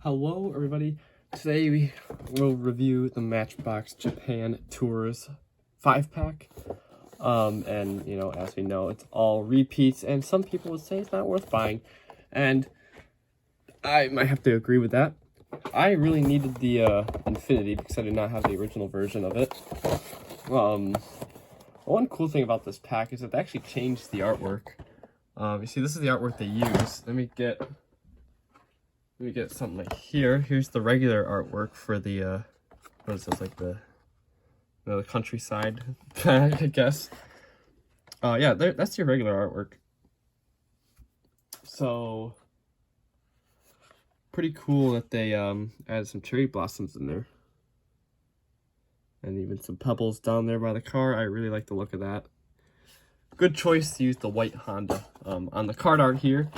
Hello everybody, today we will review the Matchbox Japan Tourers 5-pack, and you know, as we know, it's all repeats, and some people would say it's not worth buying, and I might have to agree with that. I really needed the Infinity because I did not have the original version of it. One cool thing about this pack is that they actually changed the artwork. You see, this is the artwork they use. Let me get something like here. Here's the regular artwork for the what is this, like the countryside pack, I guess. Yeah, that's your regular artwork. So pretty cool that they added some cherry blossoms in there, and even some pebbles down there by the car. I really like the look of that. Good choice to use the white Honda on the card art here.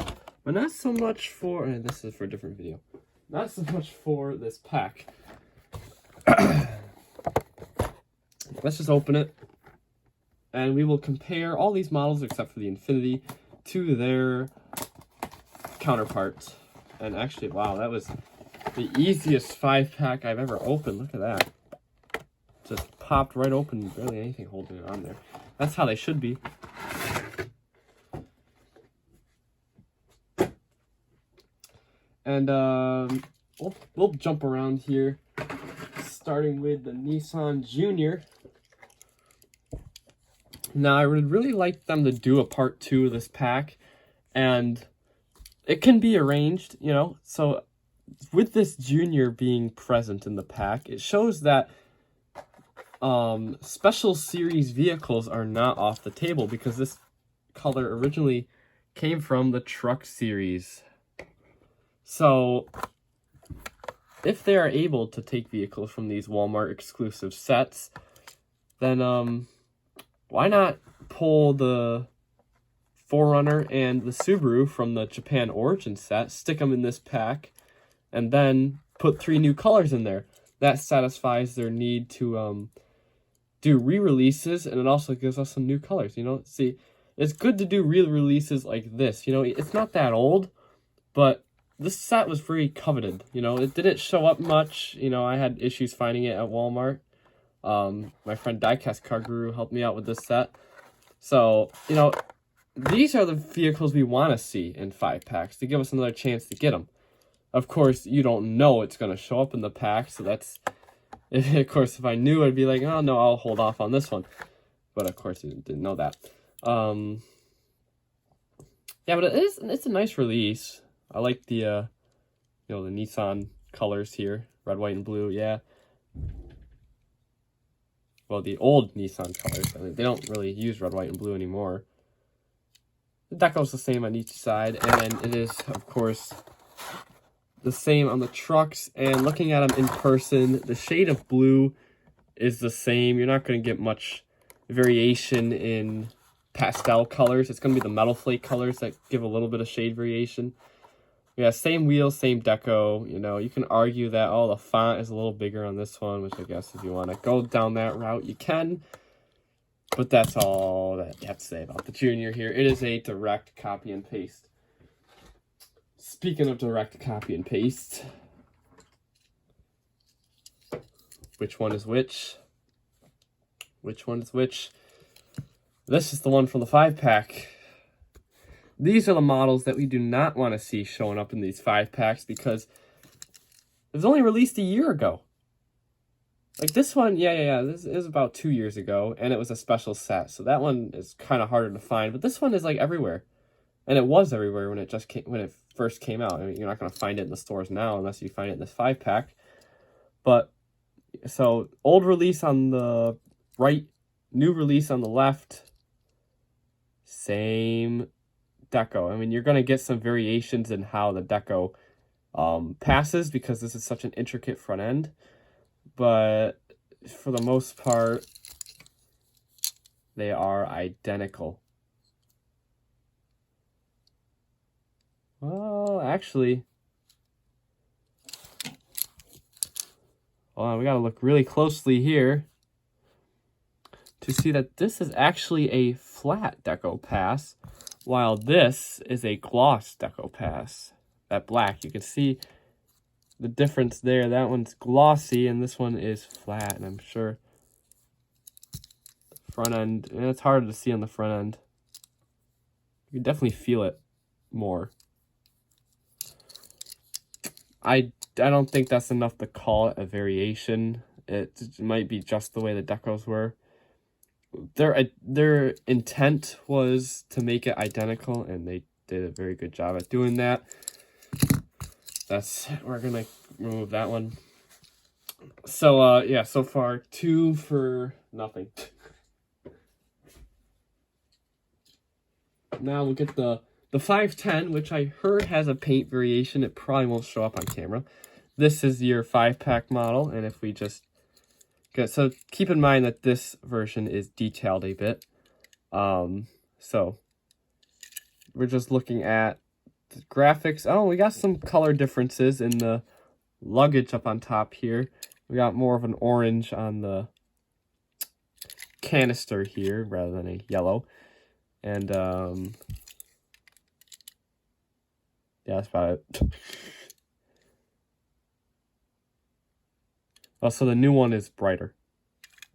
But not so much for, and this is for a different video, not so much for this pack. Let's just open it, and we will compare all these models except for the Infinity to their counterparts. And actually, wow, that was the easiest 5-pack I've ever opened. Look at that. Just popped right open, barely anything holding it on there. That's how they should be. And we'll jump around here, starting with the Nissan Junior. Now, I would really like them to do a part 2 of this pack, and it can be arranged, you know. So with this Junior being present in the pack, it shows that special series vehicles are not off the table, because this color originally came from the truck series. So if they are able to take vehicles from these Walmart exclusive sets, then why not pull the 4Runner and the Subaru from the Japan Origin set, stick them in this pack, and then put 3 new colors in there? That satisfies their need to do re-releases, and it also gives us some new colors. You know, see, it's good to do re-releases like this. You know, it's not that old, but this set was very coveted. You know, it didn't show up much. You know, I had issues finding it at Walmart. My friend Diecast Car Guru helped me out with this set. So, you know, these are the vehicles we want to see in 5-packs to give us another chance to get them. Of course, you don't know it's going to show up in the pack, so that's... Of course, if I knew, I'd be like, oh, no, I'll hold off on this one. But, of course, I didn't know that. Yeah, but it's a nice release. I like the, you know, the Nissan colors here. Red, white, and blue, yeah. Well, the old Nissan colors. I mean, they don't really use red, white, and blue anymore. The deco's the same on each side. And then it is, of course, the same on the trucks. And looking at them in person, the shade of blue is the same. You're not going to get much variation in pastel colors. It's going to be the metal flake colors that give a little bit of shade variation. Yeah, same wheels, same deco. You know, you can argue that, oh, the font is a little bigger on this one, which I guess if you want to go down that route, you can. But that's all that you have to say about the Junior here. It is a direct copy and paste. Speaking of direct copy and paste, which one is which? Which one is which? This is the one from the 5-pack. These are the models that we do not want to see showing up in these 5-packs because it was only released a year ago. Like this one, yeah, this is about 2 years ago, and it was a special set, so that one is kind of harder to find. But this one is like everywhere, and it was everywhere when it first came out. I mean, you're not going to find it in the stores now unless you find it in this 5-pack. But so old release on the right, new release on the left, same deco. I mean, you're going to get some variations in how the deco passes because this is such an intricate front end, but for the most part they are identical. Well, actually, hold on, we got to look really closely here to see that this is actually a flat deco pass, while this is a gloss deco pass. That black, you can see the difference there. That one's glossy and this one is flat, and I'm sure the front end, and it's harder to see on the front end. You can definitely feel it more. I don't think that's enough to call it a variation. It might be just the way the decals were. Their intent was to make it identical, and they did a very good job at doing that. We're gonna remove that one. So yeah, so far 2 for nothing. Now we'll get the 510, which I heard has a paint variation. It probably won't show up on camera. This is your 5-pack model, and if we just so keep in mind that this version is detailed a bit. So we're just looking at the graphics. Oh, we got some color differences in the luggage up on top here. We got more of an orange on the canister here rather than a yellow. And yeah, that's about it. Also, the new one is brighter.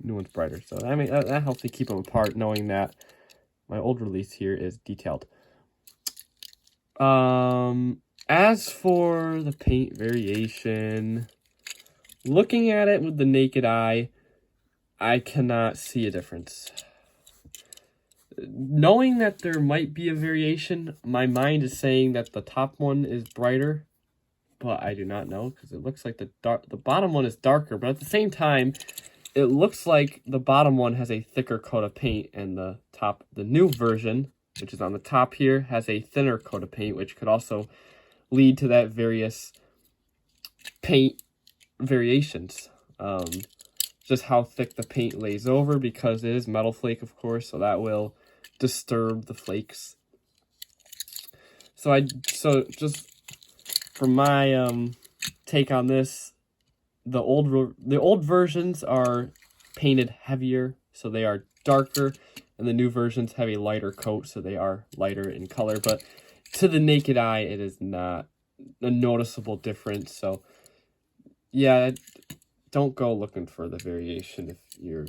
New one's brighter, so I mean that helps me keep them apart, knowing that my old release here is detailed. As for the paint variation, looking at it with the naked eye, I cannot see a difference. Knowing that there might be a variation, my mind is saying that the top one is brighter, but I do not know because it looks like the bottom one is darker, but at the same time, it looks like the bottom one has a thicker coat of paint, and the new version, which is on the top here, has a thinner coat of paint, which could also lead to that various paint variations. Just how thick the paint lays over, because it is metal flake, of course, so that will disturb the flakes. So just for my take on this, the old versions are painted heavier, so they are darker, and the new versions have a lighter coat, so they are lighter in color. But to the naked eye, it is not a noticeable difference. So yeah, don't go looking for the variation if you're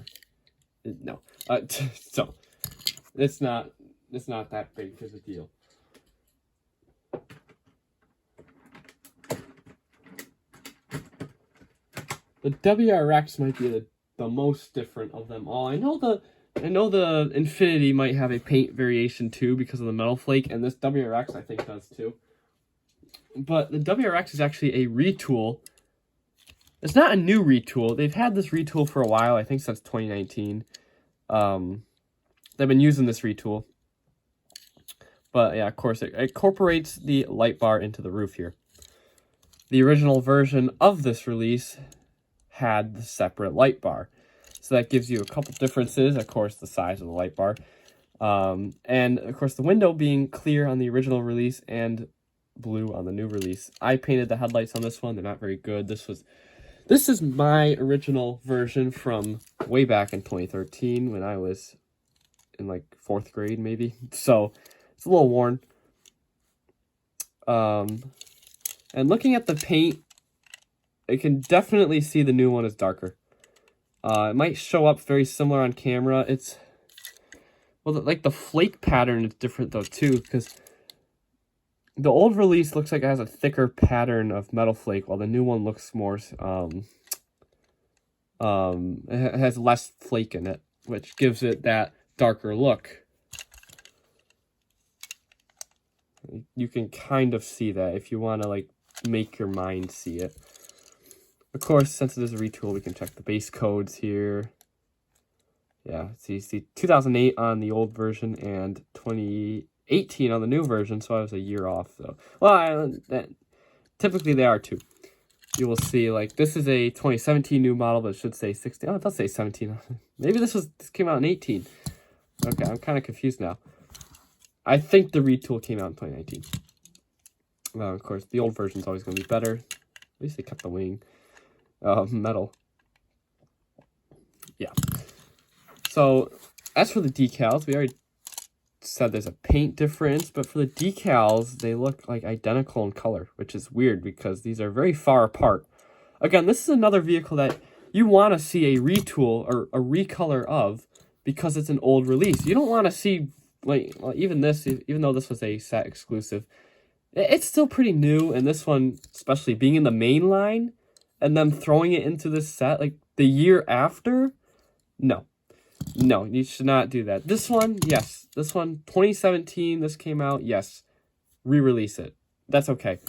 no. So it's not that big of a deal. The WRX might be the most different of them all. I know the Infinity might have a paint variation too because of the metal flake, and this WRX I think does too. But the WRX is actually a retool. It's not a new retool. They've had this retool for a while, I think since 2019. They've been using this retool. But yeah, of course, it incorporates the light bar into the roof here. The original version of this release had the separate light bar. So that gives you a couple differences. Of course, the size of the light bar. And of course, the window being clear on the original release and blue on the new release. I painted the headlights on this one. They're not very good. This is my original version from way back in 2013 when I was in like 4th grade maybe. So it's a little worn. And looking at the paint, I can definitely see the new one is darker. It might show up very similar on camera. Like the flake pattern is different though too, because the old release looks like it has a thicker pattern of metal flake, while the new one looks more, it has less flake in it, which gives it that darker look. You can kind of see that if you want to like make your mind see it. Of course, since it is a retool, we can check the base codes here. Yeah, so you see 2008 on the old version and 2018 on the new version, so I was a year off. So, well, typically they are too. You will see, like, this is a 2017 new model, but it should say 16. Oh, it does say 17. Maybe this came out in 18. Okay, I'm kind of confused now. I think the retool came out in 2019. Well, of course, the old version's always going to be better. At least they kept the wing metal. Yeah. So, as for the decals, we already said there's a paint difference, but for the decals, they look like identical in color, which is weird because these are very far apart. Again, this is another vehicle that you want to see a retool or a recolor of because it's an old release. You don't want to see, like, even this, even though this was a set exclusive, it's still pretty new. And this one, especially being in the main line and then throwing it into this set, like, the year after, no. No, you should not do that. This one, yes. This one, 2017, this came out, yes. Re-release it. That's okay.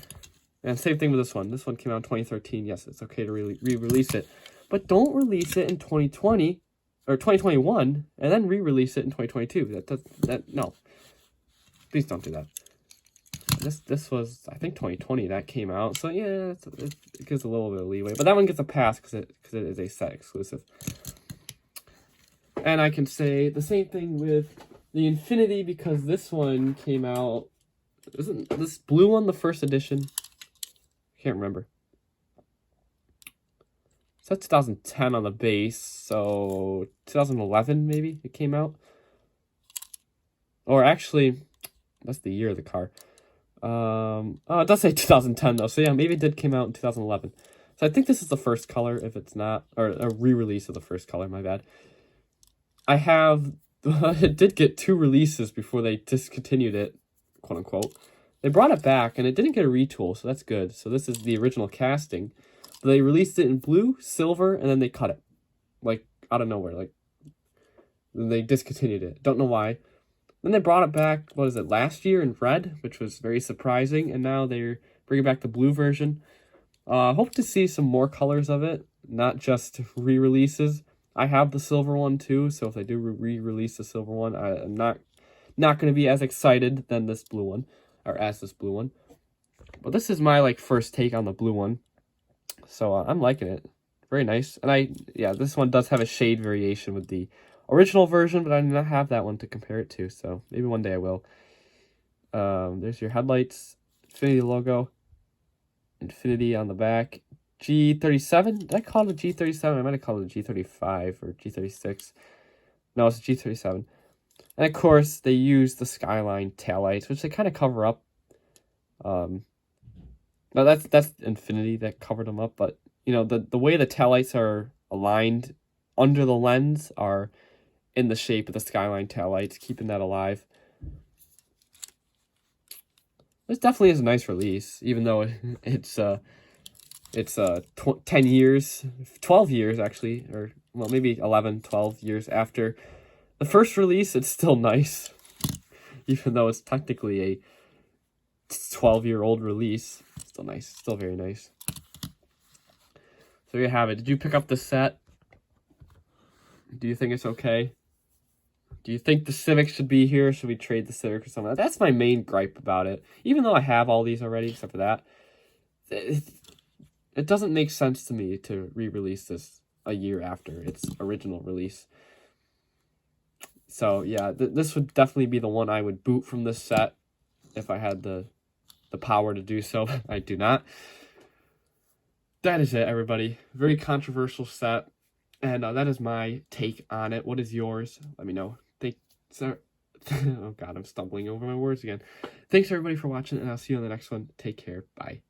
And same thing with this one. This one came out in 2013. Yes, it's okay to re-release it. But don't release it in 2020 or 2021 and then re-release it in 2022. No. Please don't do that. This was, I think, 2020 that came out. So, yeah, it gives a little bit of leeway. But that one gets a pass because it is a set exclusive. And I can say the same thing with the Infinity because this one came out... Isn't this blue one the first edition? Can't remember. It said 2010 on the base, so 2011 maybe it came out. Or actually, that's the year of the car. Oh, it does say 2010 though, so yeah, maybe it did came out in 2011. So I think this is the first color, if it's not, or a re-release of the first color, my bad. I have, it did get 2 releases before they discontinued it, quote unquote. They brought it back and it didn't get a retool, so that's good. So this is the original casting. But they released it in blue, silver, and then they cut it. Like, out of nowhere. Like, they discontinued it. Don't know why. Then they brought it back, what is it, last year in red, which was very surprising. And now they're bringing back the blue version. Hope to see some more colors of it, not just re-releases. I have the silver one too, so if they do re-release the silver one, I'm not going to be as excited than this blue one. Or as this blue one. But this is my first take on the blue one. So I'm liking it. Very nice. And this one does have a shade variation with the original version, but I do not have that one to compare it to. So maybe one day I will. There's your headlights. Infinity logo. Infinity on the back. G37. Did I call it a G37? I might have called it a G35 or G36. No, it's a G37. And of course, they use the Skyline taillights, which they kind of cover up. No, that's Infinity that covered them up. But, you know, the way the taillights are aligned under the lens are in the shape of the Skyline taillights, keeping that alive. This definitely is a nice release, even though it's 10 years, 12 years actually, or well, maybe 11, 12 years after the first release. It's still nice, even though it's technically a 12-year-old release. Still nice, still very nice. So there you have it. Did you pick up the set? Do you think it's okay? Do you think the Civic should be here? Should we trade the Civic or something? That's my main gripe about it. Even though I have all these already, except for that, it doesn't make sense to me to re-release this a year after its original release. So yeah, this would definitely be the one I would boot from this set if I had the power to do so. I do not. That is it, everybody. Very controversial set. And that is my take on it. What is yours? Let me know. Oh God, I'm stumbling over my words again. Thanks everybody for watching, and I'll see you on the next one. Take care. Bye.